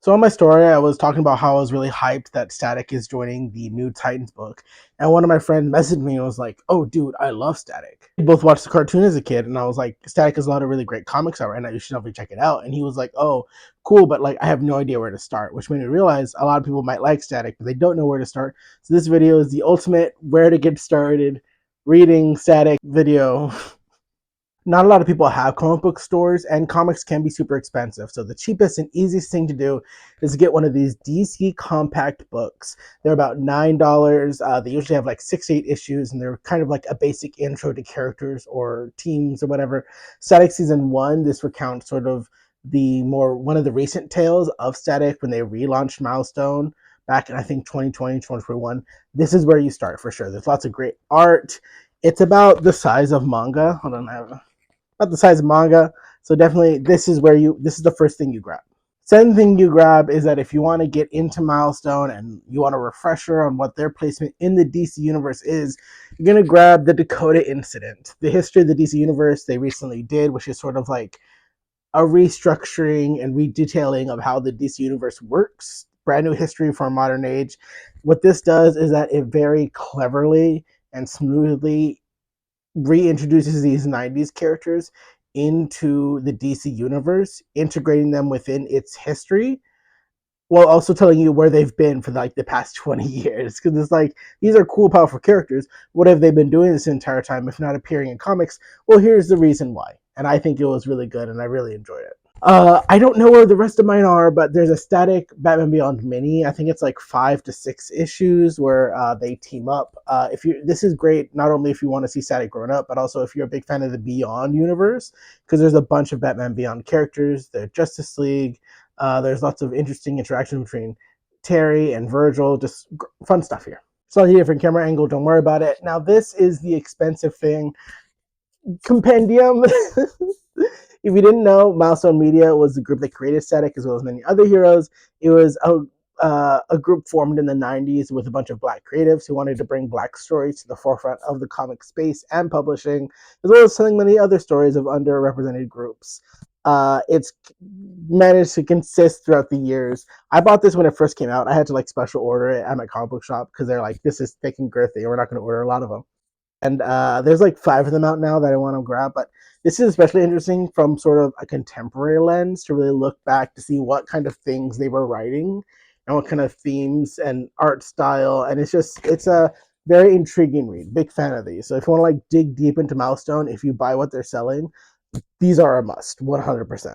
So in my story, I was talking about how I was really hyped that Static is joining the new Titans book, and one of my friends messaged me and was like, "Oh, dude, I love Static." We both watched the cartoon as a kid, and I was like, "Static has a lot of really great comics out right now. You should definitely check it out." And he was like, "Oh, cool, but like I have no idea where to start," which made me realize a lot of people might like Static, but they don't know where to start. So this video is the ultimate where to get started reading Static video. Not a lot of people have comic book stores, and comics can be super expensive. So the cheapest and easiest thing to do is to get one of these DC compact books. They're about $9. They usually have like 6 to 8 issues, and they're kind of like a basic intro to characters or teams or whatever. Static Season 1, this recounts sort of one of the recent tales of Static when they relaunched Milestone back in I think 2020, 2021. This is where you start for sure. There's lots of great art. It's about the size of manga. Hold on, I have about the size of manga. So definitely this is the first thing you grab. Second thing you grab is that if you want to get into Milestone and you want a refresher on what their placement in the DC universe is, you're going to grab the Dakota Incident. The history of the DC universe they recently did, which is sort of like a restructuring and redetailing of how the DC universe works. Brand new history for a modern age. What this does is that it very cleverly and smoothly reintroduces these 90s characters into the DC universe, integrating them within its history, while also telling you where they've been for like the past 20 years. Because it's like, these are cool, powerful characters. What have they been doing this entire time if not appearing in comics? Well, here's the reason why. And I think it was really good and I really enjoyed it. I don't know where the rest of mine are, but there's a Static Batman Beyond mini. I think it's like 5 to 6 issues where they team up. This is great not only if you want to see Static grown up, but also if you're a big fan of the Beyond universe, because there's a bunch of Batman Beyond characters. The Justice League. There's lots of interesting interaction between Terry and Virgil. Just fun stuff here. Slightly different camera angle. Don't worry about it. Now this is the expensive thing. Compendium. If you didn't know, Milestone Media was the group that created Static as well as many other heroes. It was a group formed in the 90s with a bunch of black creatives who wanted to bring black stories to the forefront of the comic space and publishing, as well as telling many other stories of underrepresented groups. It's managed to consist throughout the years. I bought this when it first came out. I had to like special order it at my comic book shop because they're like, this is thick and girthy. We're not going to order a lot of them. And there's like 5 of them out now that I want to grab, but this is especially interesting from sort of a contemporary lens to really look back to see what kind of things they were writing and what kind of themes and art style. And it's a very intriguing read. Big fan of these. So if you want to like dig deep into Milestone, if you buy what they're selling, these are a must, 100%.